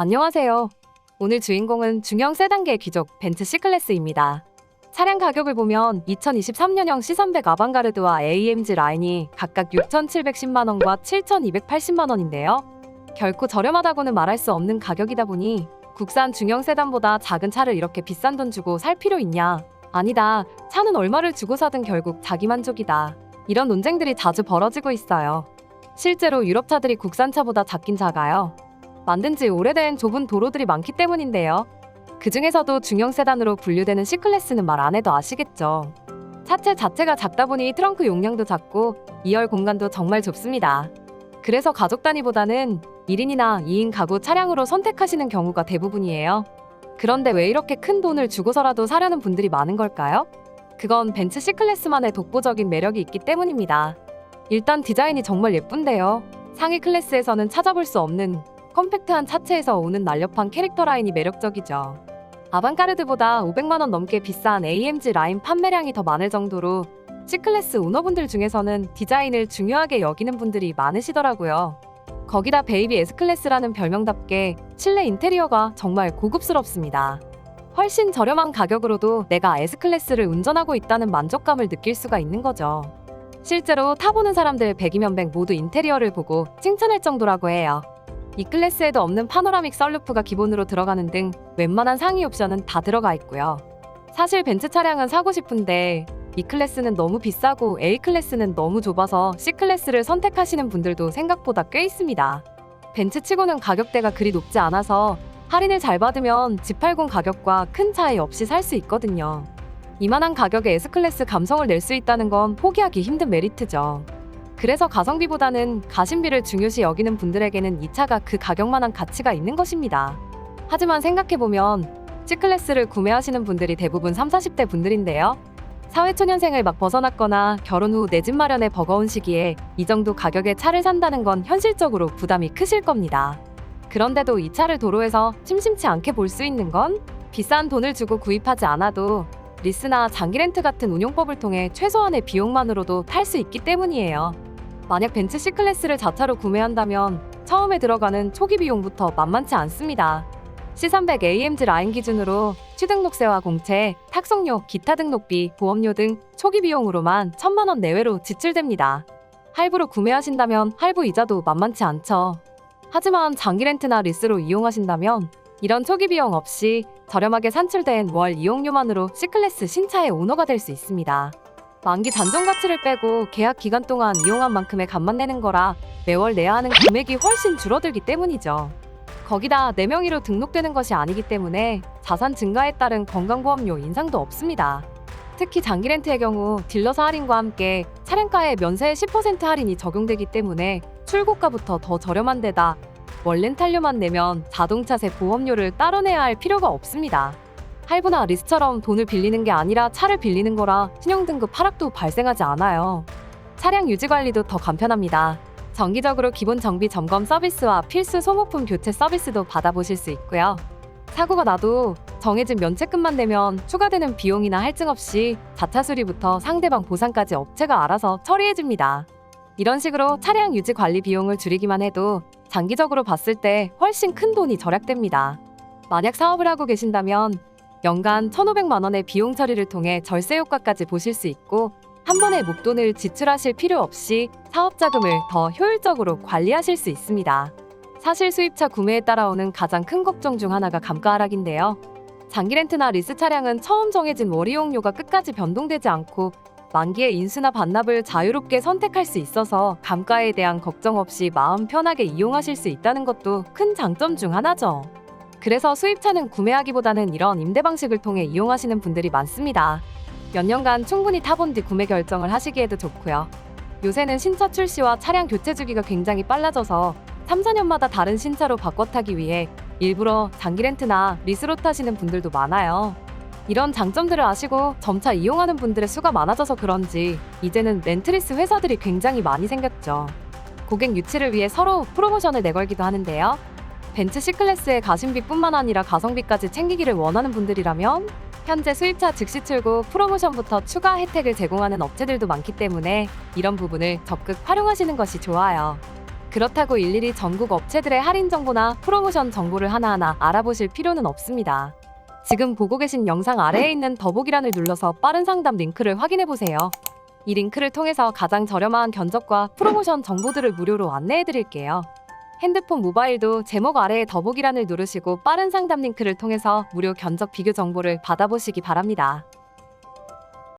안녕하세요. 오늘 주인공은 중형 세단계의 귀족 벤츠 C클래스입니다. 차량 가격을 보면 2023년형 C300 아방가르드와 AMG 라인이 각각 6,710만원과 7,280만원인데요. 결코 저렴하다고는 말할 수 없는 가격이다 보니 국산 중형 세단보다 작은 차를 이렇게 비싼 돈 주고 살 필요 있냐? 아니다. 차는 얼마를 주고 사든 결국 자기 만족이다. 이런 논쟁들이 자주 벌어지고 있어요. 실제로 유럽 차들이 국산 차보다 작긴 작아요. 만든 지 오래된 좁은 도로들이 많기 때문인데요. 그 중에서도 중형 세단으로 분류되는 C클래스는 말 안 해도 아시겠죠. 차체 자체가 작다 보니 트렁크 용량도 작고 2열 공간도 정말 좁습니다. 그래서 가족 단위보다는 1인이나 2인 가구 차량으로 선택하시는 경우가 대부분이에요. 그런데 왜 이렇게 큰 돈을 주고서라도 사려는 분들이 많은 걸까요? 그건 벤츠 C클래스만의 독보적인 매력이 있기 때문입니다. 일단 디자인이 정말 예쁜데요. 상위 클래스에서는 찾아볼 수 없는 컴팩트한 차체에서 오는 날렵한 캐릭터 라인이 매력적이죠. 아방가르드보다 500만원 넘게 비싼 AMG 라인 판매량이 더 많을 정도로 C클래스 오너분들 중에서는 디자인을 중요하게 여기는 분들이 많으시더라고요. 거기다 베이비 S클래스라는 별명답게 실내 인테리어가 정말 고급스럽습니다. 훨씬 저렴한 가격으로도 내가 S클래스를 운전하고 있다는 만족감을 느낄 수가 있는 거죠. 실제로 타보는 사람들 100이면 100 모두 인테리어를 보고 칭찬할 정도라고 해요. 이 클래스에도 없는 파노라믹 썬루프가 기본으로 들어가는 등 웬만한 상위 옵션은 다 들어가 있고요. 사실 벤츠 차량은 사고 싶은데 E 클래스는 너무 비싸고 A 클래스는 너무 좁아서 C 클래스를 선택하시는 분들도 생각보다 꽤 있습니다. 벤츠 치고는 가격대가 그리 높지 않아서 할인을 잘 받으면 G80 가격과 큰 차이 없이 살 수 있거든요. 이만한 가격에 S클래스 감성을 낼 수 있다는 건 포기하기 힘든 메리트죠. 그래서 가성비보다는 가심비를 중요시 여기는 분들에게는 이 차가 그 가격만한 가치가 있는 것입니다. 하지만 생각해보면 C클래스를 구매하시는 분들이 대부분 30, 40대 분들인데요. 사회초년생을 막 벗어났거나 결혼 후 내 집 마련에 버거운 시기에 이 정도 가격의 차를 산다는 건 현실적으로 부담이 크실 겁니다. 그런데도 이 차를 도로에서 심심치 않게 볼 수 있는 건 비싼 돈을 주고 구입하지 않아도 리스나 장기 렌트 같은 운용법을 통해 최소한의 비용만으로도 탈 수 있기 때문이에요. 만약 벤츠 C클래스를 자차로 구매한다면 처음에 들어가는 초기 비용부터 만만치 않습니다. C300 AMG 라인 기준으로 취등록세와 공채, 탁송료, 기타 등록비, 보험료 등 초기 비용으로만 1,000만원 내외로 지출됩니다. 할부로 구매하신다면 할부 이자도 만만치 않죠. 하지만 장기 렌트나 리스로 이용하신다면 이런 초기 비용 없이 저렴하게 산출된 월 이용료만으로 C클래스 신차의 오너가 될 수 있습니다. 만기 잔존 가치를 빼고 계약 기간 동안 이용한 만큼의 값만 내는 거라 매월 내야 하는 금액이 훨씬 줄어들기 때문이죠. 거기다 내 명의로 등록되는 것이 아니기 때문에 자산 증가에 따른 건강보험료 인상도 없습니다. 특히 장기 렌트의 경우 딜러사 할인과 함께 차량가에 면세 10% 할인이 적용되기 때문에 출고가부터 더 저렴한 데다 월 렌탈료만 내면 자동차세 보험료를 따로 내야 할 필요가 없습니다. 할부나 리스처럼 돈을 빌리는 게 아니라 차를 빌리는 거라 신용등급 하락도 발생하지 않아요. 차량 유지관리도 더 간편합니다. 정기적으로 기본 정비 점검 서비스와 필수 소모품 교체 서비스도 받아보실 수 있고요. 사고가 나도 정해진 면책금만 내면 추가되는 비용이나 할증 없이 자차 수리부터 상대방 보상까지 업체가 알아서 처리해줍니다. 이런 식으로 차량 유지 관리 비용을 줄이기만 해도 장기적으로 봤을 때 훨씬 큰 돈이 절약됩니다. 만약 사업을 하고 계신다면 연간 1,500만원의 비용 처리를 통해 절세 효과까지 보실 수 있고 한 번에 목돈을 지출하실 필요 없이 사업 자금을 더 효율적으로 관리하실 수 있습니다. 사실 수입차 구매에 따라오는 가장 큰 걱정 중 하나가 감가 하락인데요. 장기 렌트나 리스 차량은 처음 정해진 월 이용료가 끝까지 변동되지 않고 만기에 인수나 반납을 자유롭게 선택할 수 있어서 감가에 대한 걱정 없이 마음 편하게 이용하실 수 있다는 것도 큰 장점 중 하나죠. 그래서 수입차는 구매하기보다는 이런 임대 방식을 통해 이용하시는 분들이 많습니다. 몇 년간 충분히 타본 뒤 구매 결정을 하시기에도 좋고요. 요새는 신차 출시와 차량 교체 주기가 굉장히 빨라져서 3, 4년마다 다른 신차로 바꿔 타기 위해 일부러 장기 렌트나 리스로 타시는 분들도 많아요. 이런 장점들을 아시고 점차 이용하는 분들의 수가 많아져서 그런지 이제는 렌트리스 회사들이 굉장히 많이 생겼죠. 고객 유치를 위해 서로 프로모션을 내걸기도 하는데요. 벤츠 C클래스의 가심비뿐만 아니라 가성비까지 챙기기를 원하는 분들이라면 현재 수입차 즉시 출고 프로모션부터 추가 혜택을 제공하는 업체들도 많기 때문에 이런 부분을 적극 활용하시는 것이 좋아요. 그렇다고 일일이 전국 업체들의 할인 정보나 프로모션 정보를 하나하나 알아보실 필요는 없습니다. 지금 보고 계신 영상 아래에 있는 더보기란을 눌러서 빠른 상담 링크를 확인해 보세요. 이 링크를 통해서 가장 저렴한 견적과 프로모션 정보들을 무료로 안내해 드릴게요. 핸드폰 모바일도 제목 아래의 더보기란을 누르시고 빠른 상담 링크를 통해서 무료 견적 비교 정보를 받아보시기 바랍니다.